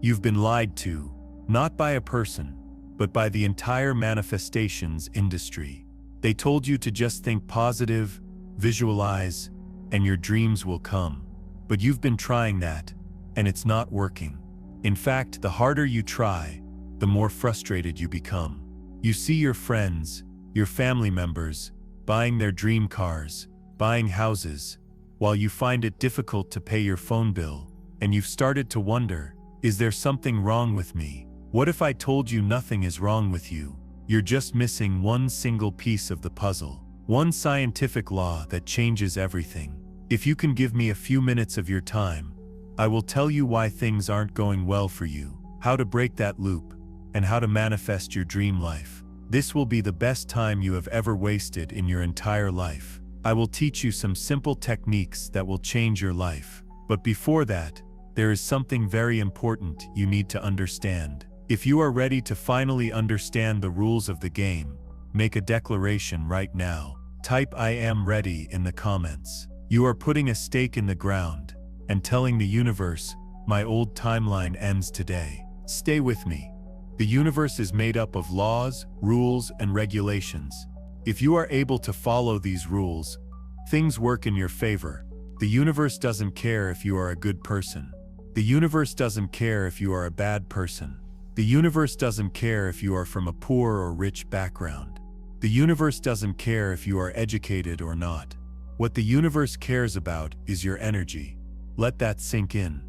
You've been lied to, not by a person, but by the entire manifestations industry. They told you to just think positive, visualize, and your dreams will come. But you've been trying that, and it's not working. In fact, the harder you try, the more frustrated you become. You see your friends, your family members, buying their dream cars, buying houses, while you find it difficult to pay your phone bill, and you've started to wonder, is there something wrong with me? What if I told you nothing is wrong with you? You're just missing one single piece of the puzzle, one scientific law that changes everything. If you can give me a few minutes of your time, I will tell you why things aren't going well for you, how to break that loop, and how to manifest your dream life. This will be the best time you have ever wasted in your entire life. I will teach you some simple techniques that will change your life. But before that, there is something very important you need to understand. If you are ready to finally understand the rules of the game, make a declaration right now. Type "I am ready" in the comments. You are putting a stake in the ground and telling the universe, my old timeline ends today. Stay with me. The universe is made up of laws, rules, and regulations. If you are able to follow these rules, things work in your favor. The universe doesn't care if you are a good person. The universe doesn't care if you are a bad person. The universe doesn't care if you are from a poor or rich background. The universe doesn't care if you are educated or not. What the universe cares about is your energy. Let that sink in.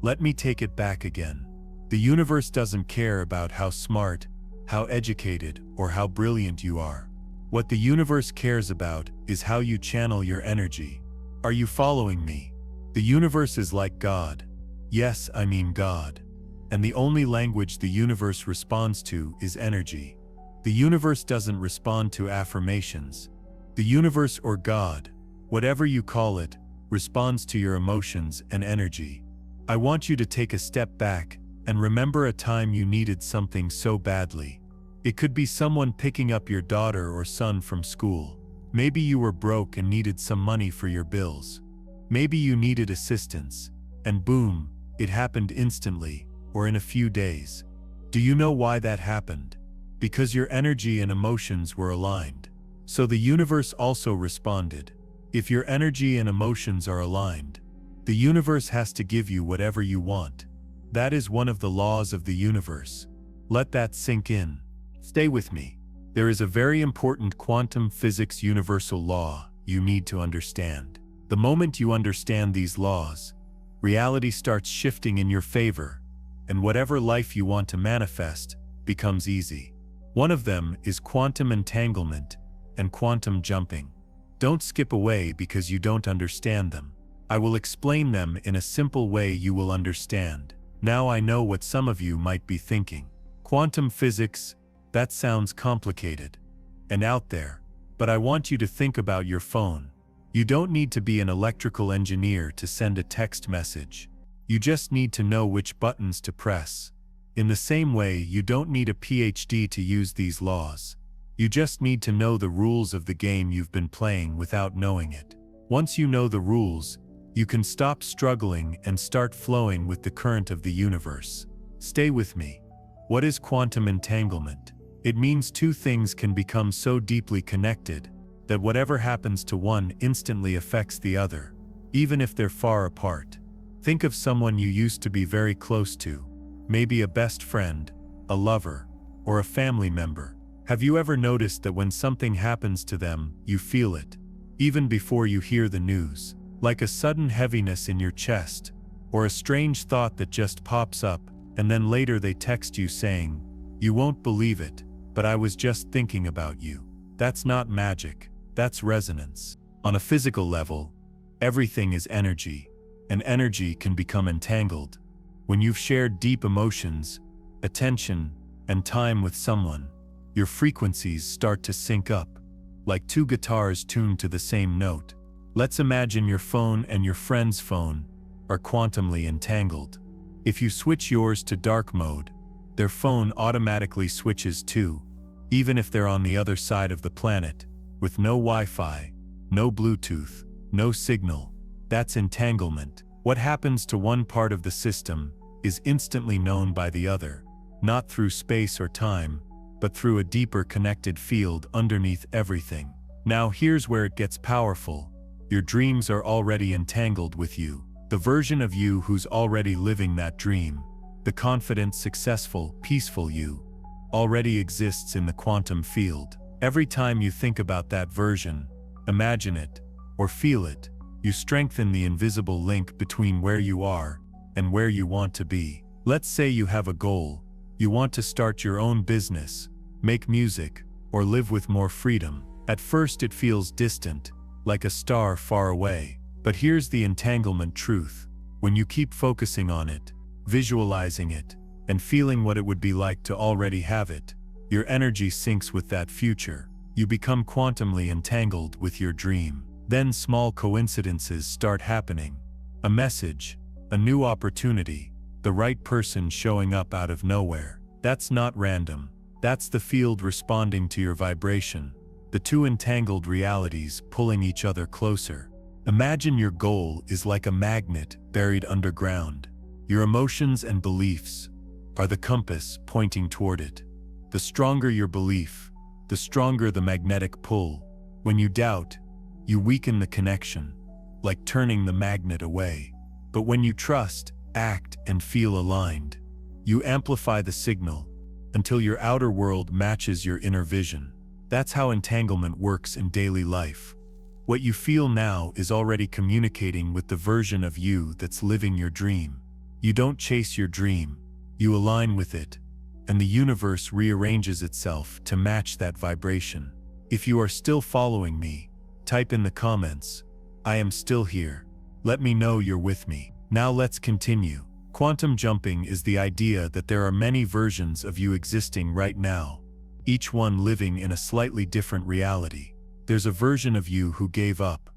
Let me take it back again. The universe doesn't care about how smart, how educated, or how brilliant you are. What the universe cares about is how you channel your energy. Are you following me? The universe is like God. Yes, I mean God. And the only language the universe responds to is energy. The universe doesn't respond to affirmations. The universe or God, whatever you call it, responds to your emotions and energy. I want you to take a step back and remember a time you needed something so badly. It could be someone picking up your daughter or son from school. Maybe you were broke and needed some money for your bills. Maybe you needed assistance, and boom, it happened instantly, or in a few days. Do you know why that happened? Because your energy and emotions were aligned. So the universe also responded. If your energy and emotions are aligned, the universe has to give you whatever you want. That is one of the laws of the universe. Let that sink in. Stay with me. There is a very important quantum physics universal law you need to understand. The moment you understand these laws, reality starts shifting in your favor, and whatever life you want to manifest becomes easy. One of them is quantum entanglement and quantum jumping. Don't skip away because you don't understand them. I will explain them in a simple way you will understand. Now I know what some of you might be thinking. Quantum physics, that sounds complicated and out there, but I want you to think about your phone. You don't need to be an electrical engineer to send a text message. You just need to know which buttons to press. In the same way, you don't need a PhD to use these laws. You just need to know the rules of the game you've been playing without knowing it. Once you know the rules, you can stop struggling and start flowing with the current of the universe. Stay with me. What is quantum entanglement? It means two things can become so deeply connected that whatever happens to one instantly affects the other, even if they're far apart. Think of someone you used to be very close to, maybe a best friend, a lover, or a family member. Have you ever noticed that when something happens to them, you feel it, even before you hear the news? Like a sudden heaviness in your chest, or a strange thought that just pops up, and then later they text you saying, "You won't believe it, but I was just thinking about you." That's not magic, that's resonance. On a physical level, everything is energy, and energy can become entangled. When you've shared deep emotions, attention, and time with someone, your frequencies start to sync up, like two guitars tuned to the same note. Let's imagine your phone and your friend's phone are quantumly entangled. If you switch yours to dark mode, their phone automatically switches too, even if they're on the other side of the planet, with no Wi-Fi, no Bluetooth, no signal. That's entanglement. What happens to one part of the system is instantly known by the other, not through space or time, but through a deeper connected field underneath everything. Now here's where it gets powerful. Your dreams are already entangled with you. The version of you who's already living that dream, the confident, successful, peaceful you, already exists in the quantum field. Every time you think about that version, imagine it, or feel it, you strengthen the invisible link between where you are and where you want to be. Let's say you have a goal. You want to start your own business, make music, or live with more freedom. At first it feels distant, like a star far away. But here's the entanglement truth. When you keep focusing on it, visualizing it, and feeling what it would be like to already have it, your energy syncs with that future. You become quantumly entangled with your dream. Then small coincidences start happening. A message, a new opportunity, the right person showing up out of nowhere. That's not random. That's the field responding to your vibration. The two entangled realities pulling each other closer. Imagine your goal is like a magnet buried underground. Your emotions and beliefs are the compass pointing toward it. The stronger your belief, the stronger the magnetic pull. When you doubt, you weaken the connection, like turning the magnet away. But when you trust, act, and feel aligned, you amplify the signal until your outer world matches your inner vision. That's how entanglement works in daily life. What you feel now is already communicating with the version of you that's living your dream. You don't chase your dream, you align with it, and the universe rearranges itself to match that vibration. If you are still following me, type in the comments, "I am still here." Let me know you're with me. Now let's continue. Quantum jumping is the idea that there are many versions of you existing right now, each one living in a slightly different reality. There's a version of you who gave up,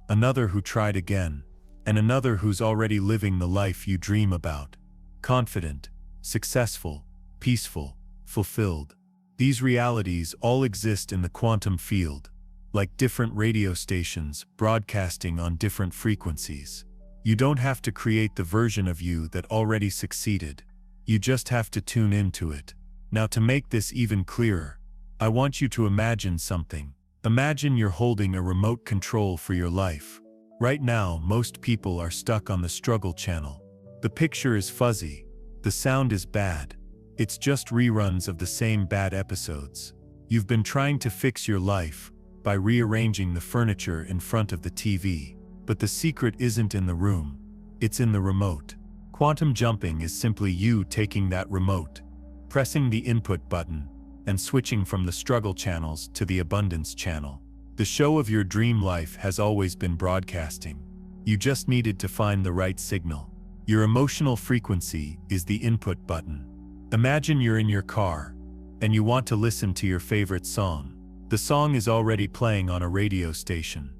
another who tried again, and another who's already living the life you dream about. Confident, successful, peaceful, fulfilled. These realities all exist in the quantum field, like different radio stations broadcasting on different frequencies. You don't have to create the version of you that already succeeded. You just have to tune into it. Now, to make this even clearer, I want you to imagine something. Imagine you're holding a remote control for your life. Right now, most people are stuck on the struggle channel. The picture is fuzzy. The sound is bad. It's just reruns of the same bad episodes. You've been trying to fix your life by rearranging the furniture in front of the TV. But the secret isn't in the room. It's in the remote. Quantum jumping is simply you taking that remote, pressing the input button, and switching from the struggle channels to the abundance channel. The show of your dream life has always been broadcasting. You just needed to find the right signal. Your emotional frequency is the input button. Imagine you're in your car, and you want to listen to your favorite song. The song is already playing on a radio station.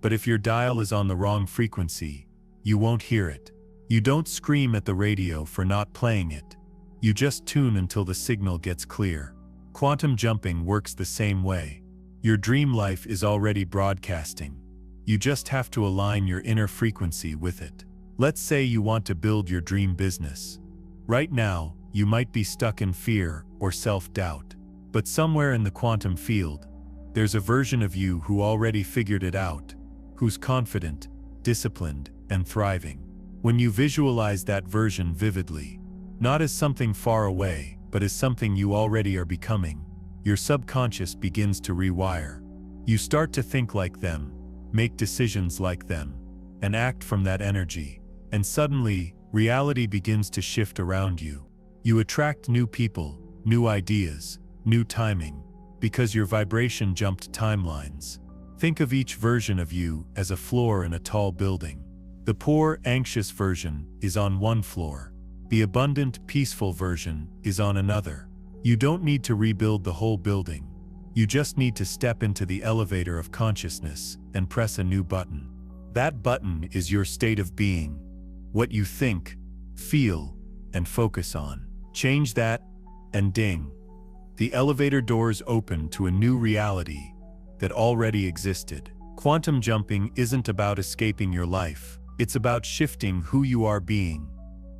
But if your dial is on the wrong frequency, you won't hear it. You don't scream at the radio for not playing it. You just tune until the signal gets clear. Quantum jumping works the same way. Your dream life is already broadcasting. You just have to align your inner frequency with it. Let's say you want to build your dream business. Right now, you might be stuck in fear or self-doubt. But somewhere in the quantum field, there's a version of you who already figured it out, who's confident, disciplined, and thriving. When you visualize that version vividly, not as something far away, but as something you already are becoming, your subconscious begins to rewire. You start to think like them, make decisions like them, and act from that energy. And suddenly, reality begins to shift around you. You attract new people, new ideas, new timing, because your vibration jumped timelines. Think of each version of you as a floor in a tall building. The poor, anxious version is on one floor. The abundant, peaceful version is on another. You don't need to rebuild the whole building. You just need to step into the elevator of consciousness and press a new button. That button is your state of being, what you think, feel, and focus on. Change that, and ding. The elevator doors open to a new reality that already existed. Quantum jumping isn't about escaping your life. It's about shifting who you are being,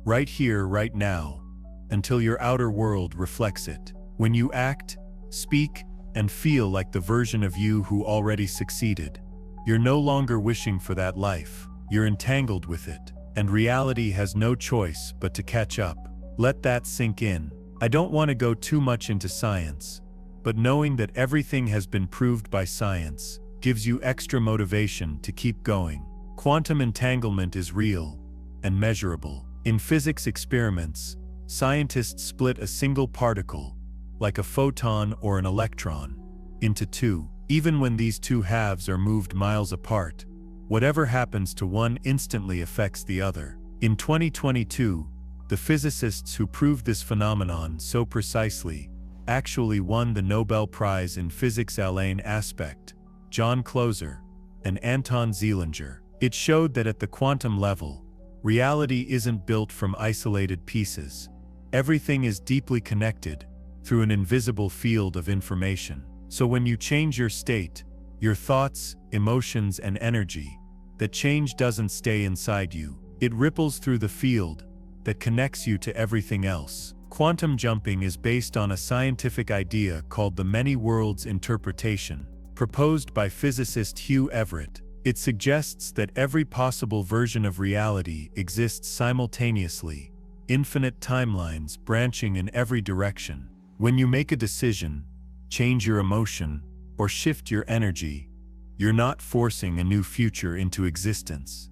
right here, right now, until your outer world reflects it. When you act, speak, and feel like the version of you who already succeeded, you're no longer wishing for that life. You're entangled with it, and reality has no choice but to catch up. Let that sink in. I don't want to go too much into science, but knowing that everything has been proved by science gives you extra motivation to keep going. Quantum entanglement is real and measurable. In physics experiments, scientists split a single particle, like a photon or an electron, into two. Even when these two halves are moved miles apart, whatever happens to one instantly affects the other. In 2022, the physicists who proved this phenomenon so precisely actually won the Nobel Prize in Physics. Alain Aspect, John Closer, and Anton Zeilinger. It showed that at the quantum level, reality isn't built from isolated pieces. Everything is deeply connected through an invisible field of information. So when you change your state, your thoughts, emotions, and energy, that change doesn't stay inside you. It ripples through the field that connects you to everything else. Quantum jumping is based on a scientific idea called the many worlds interpretation, proposed by physicist Hugh Everett. It suggests that every possible version of reality exists simultaneously, infinite timelines branching in every direction. When you make a decision, change your emotion, or shift your energy, you're not forcing a new future into existence.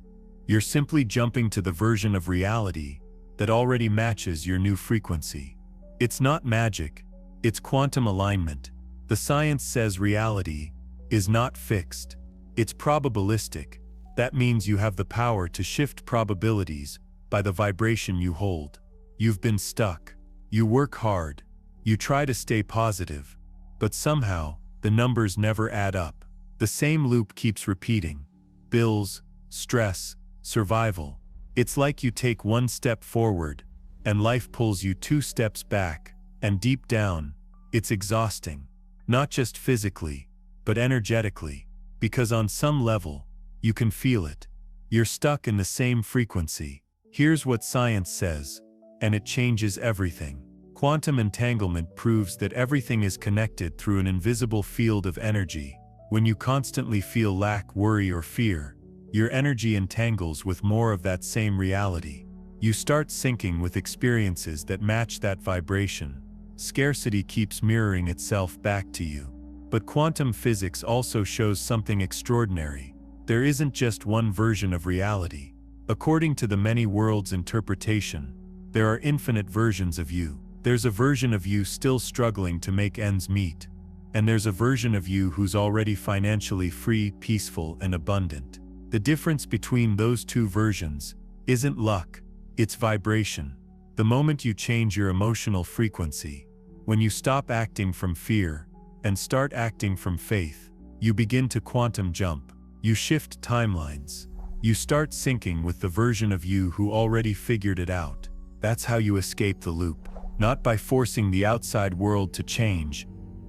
You're simply jumping to the version of reality that already matches your new frequency. It's not magic, it's quantum alignment. The science says reality is not fixed, it's probabilistic. That means you have the power to shift probabilities by the vibration you hold. You've been stuck. You work hard. You try to stay positive. But somehow, the numbers never add up. The same loop keeps repeating. Bills, stress, survival. It's like you take one step forward, and life pulls you 2 steps back, and deep down, it's exhausting. Not just physically, but energetically. Because on some level, you can feel it. You're stuck in the same frequency. Here's what science says, and it changes everything. Quantum entanglement proves that everything is connected through an invisible field of energy. When you constantly feel lack, worry, or fear, your energy entangles with more of that same reality. You start syncing with experiences that match that vibration. Scarcity keeps mirroring itself back to you. But quantum physics also shows something extraordinary. There isn't just one version of reality. According to the many worlds interpretation, there are infinite versions of you. There's a version of you still struggling to make ends meet. And there's a version of you who's already financially free, peaceful, and abundant. The difference between those two versions isn't luck, it's vibration. The moment you change your emotional frequency, when you stop acting from fear and start acting from faith, you begin to quantum jump. You shift timelines. You start syncing with the version of you who already figured it out. That's how you escape the loop. Not by forcing the outside world to change,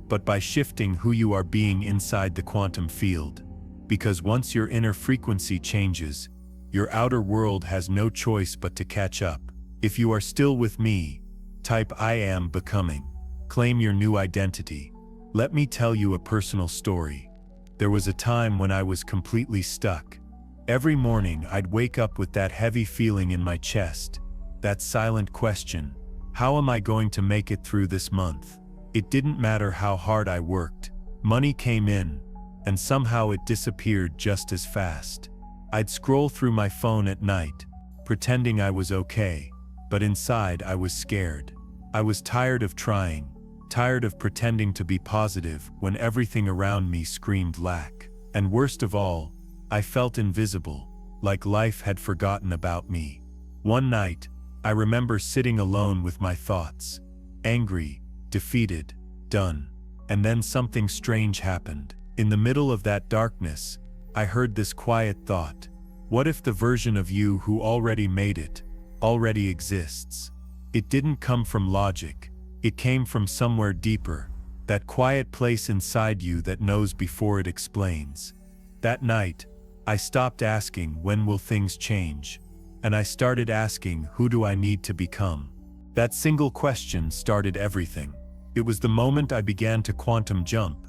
but by shifting who you are being inside the quantum field. Because once your inner frequency changes, your outer world has no choice but to catch up. If you are still with me, type I am becoming. Claim your new identity. Let me tell you a personal story. There was a time when I was completely stuck. Every morning I'd wake up with that heavy feeling in my chest, that silent question, how am I going to make it through this month? It didn't matter how hard I worked. Money came in, and somehow it disappeared just as fast. I'd scroll through my phone at night, pretending I was okay, but inside I was scared. I was tired of trying, tired of pretending to be positive when everything around me screamed lack. And worst of all, I felt invisible, like life had forgotten about me. One night, I remember sitting alone with my thoughts, angry, defeated, done. And then something strange happened. In the middle of that darkness, I heard this quiet thought. What if the version of you who already made it, already exists? It didn't come from logic. It came from somewhere deeper, that quiet place inside you that knows before it explains. That night, I stopped asking when will things change, and I started asking, who do I need to become? That single question started everything. It was the moment I began to quantum jump,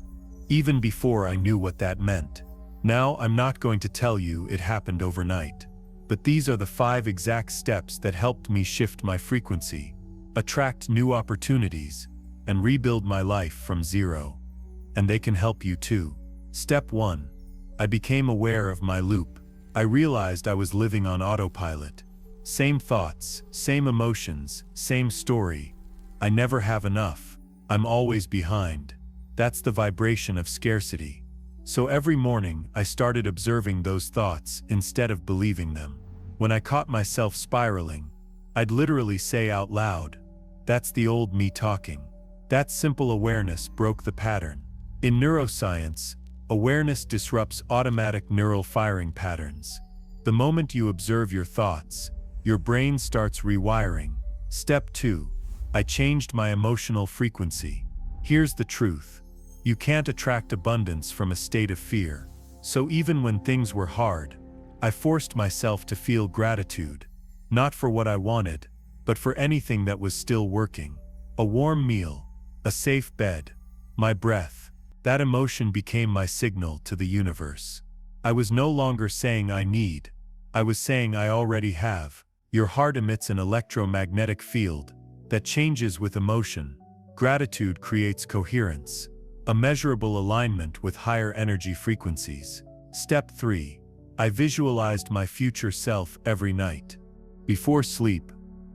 even before I knew what that meant. Now, I'm not going to tell you it happened overnight, but these are the 5 exact steps that helped me shift my frequency, attract new opportunities, and rebuild my life from zero. And they can help you too. Step 1. I became aware of my loop. I realized I was living on autopilot. Same thoughts, same emotions, same story. I never have enough. I'm always behind. That's the vibration of scarcity. So every morning, I started observing those thoughts instead of believing them. When I caught myself spiraling, I'd literally say out loud, "That's the old me talking." That simple awareness broke the pattern. In neuroscience, awareness disrupts automatic neural firing patterns. The moment you observe your thoughts, your brain starts rewiring. Step 2. I changed my emotional frequency. Here's the truth. You can't attract abundance from a state of fear. So even when things were hard, I forced myself to feel gratitude, not for what I wanted, but for anything that was still working. A warm meal, a safe bed, my breath. That emotion became my signal to the universe. I was no longer saying I need, I was saying I already have. Your heart emits an electromagnetic field that changes with emotion. Gratitude creates coherence, a measurable alignment with higher energy frequencies. Step 3. I visualized my future self every night. Before sleep,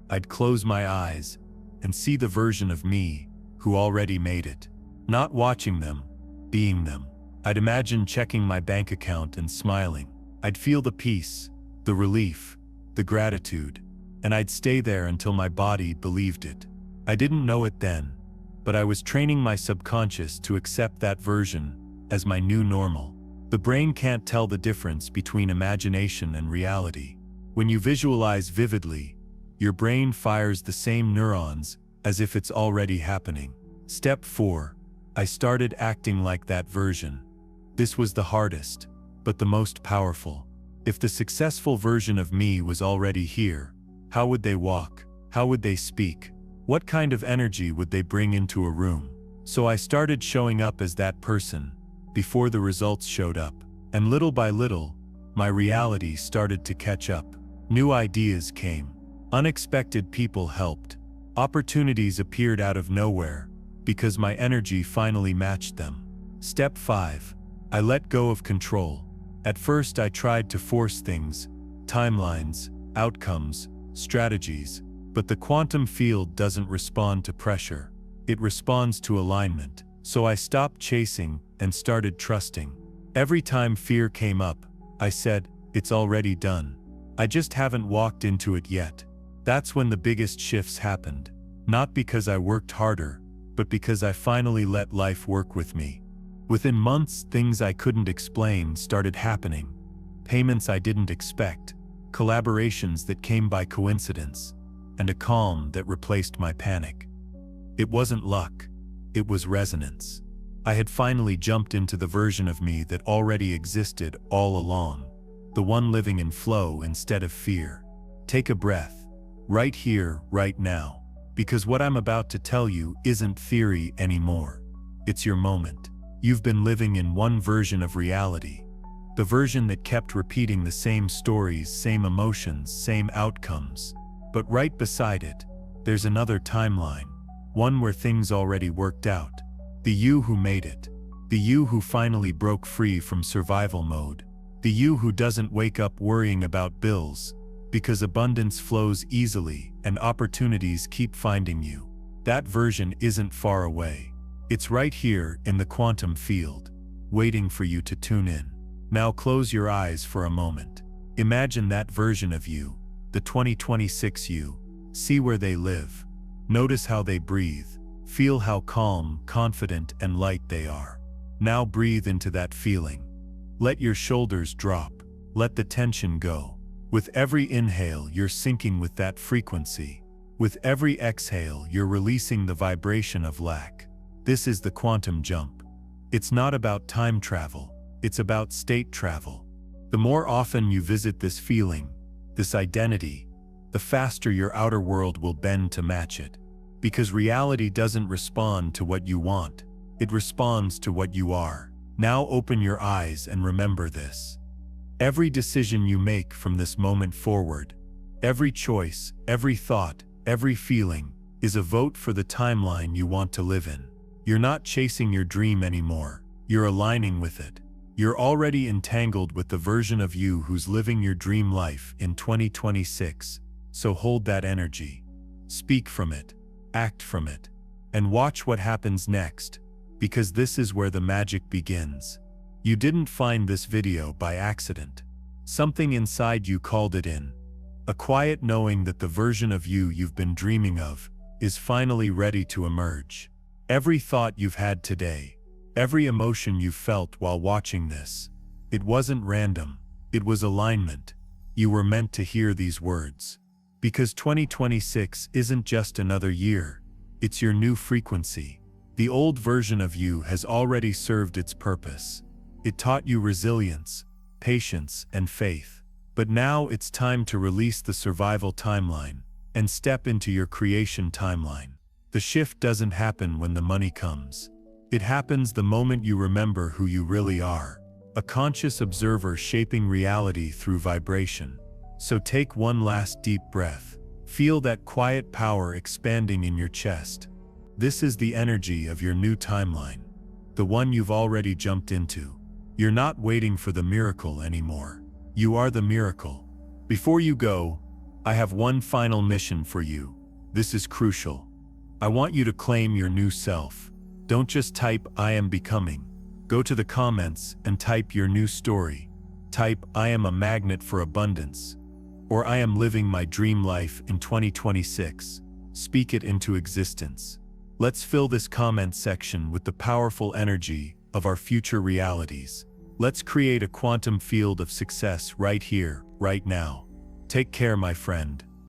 I'd close my eyes and see the version of me who already made it. Not watching them, being them. I'd imagine checking my bank account and smiling. I'd feel the peace, the relief, the gratitude, and I'd stay there until my body believed it. I didn't know it then, but I was training my subconscious to accept that version as my new normal. The brain can't tell the difference between imagination and reality. When you visualize vividly, your brain fires the same neurons as if it's already happening. Step 4. I started acting like that version. This was the hardest, but the most powerful. If the successful version of me was already here, how would they walk? How would they speak? What kind of energy would they bring into a room? So I started showing up as that person before the results showed up. And little by little, my reality started to catch up. New ideas came. Unexpected people helped. Opportunities appeared out of nowhere because my energy finally matched them. Step 5. I let go of control. At first I tried to force things, timelines, outcomes, strategies, but the quantum field doesn't respond to pressure. It responds to alignment. So I stopped chasing and started trusting. Every time fear came up, I said, "It's already done. I just haven't walked into it yet." That's when the biggest shifts happened. Not because I worked harder, but because I finally let life work with me. Within months, things I couldn't explain started happening. Payments I didn't expect, collaborations that came by coincidence, and a calm that replaced my panic. It wasn't luck, it was resonance. I had finally jumped into the version of me that already existed all along, the one living in flow instead of fear. Take a breath, right here, right now, because what I'm about to tell you isn't theory anymore. It's your moment. You've been living in one version of reality, the version that kept repeating the same stories, same emotions, same outcomes. But right beside it, there's another timeline, one where things already worked out. The you who made it, the you who finally broke free from survival mode, the you who doesn't wake up worrying about bills, because abundance flows easily and opportunities keep finding you. That version isn't far away. It's right here in the quantum field, waiting for you to tune in. Now close your eyes for a moment. Imagine that version of you, the 2026 you. See where they live. Notice how they breathe. Feel how calm, confident, and light they are. Now breathe into that feeling. Let your shoulders drop. Let the tension go. With every inhale, you're syncing with that frequency. With every exhale, you're releasing the vibration of lack. This is the quantum jump. It's not about time travel, it's about state travel. The more often you visit this feeling, this identity, the faster your outer world will bend to match it. Because reality doesn't respond to what you want, it responds to what you are. Now open your eyes and remember this. Every decision you make from this moment forward, every choice, every thought, every feeling, is a vote for the timeline you want to live in. You're not chasing your dream anymore, you're aligning with it. You're already entangled with the version of you who's living your dream life in 2026, so hold that energy. Speak from it, act from it, and watch what happens next, because this is where the magic begins. You didn't find this video by accident. Something inside you called it in. A quiet knowing that the version of you you've been dreaming of is finally ready to emerge. Every thought you've had today, every emotion you've felt while watching this, it wasn't random, it was alignment. You were meant to hear these words. Because 2026 isn't just another year, it's your new frequency. The old version of you has already served its purpose. It taught you resilience, patience, and faith. But now it's time to release the survival timeline and step into your creation timeline. The shift doesn't happen when the money comes. It happens the moment you remember who you really are, a conscious observer shaping reality through vibration. So take one last deep breath. Feel that quiet power expanding in your chest. This is the energy of your new timeline, the one you've already jumped into. You're not waiting for the miracle anymore. You are the miracle. Before you go, I have one final mission for you. This is crucial. I want you to claim your new self. Don't just type "I am becoming." Go to the comments and type your new story. Type "I am a magnet for abundance," or "I am living my dream life in 2026." Speak it into existence. Let's fill this comment section with the powerful energy of our future realities. Let's create a quantum field of success right here, right now. Take care, my friend.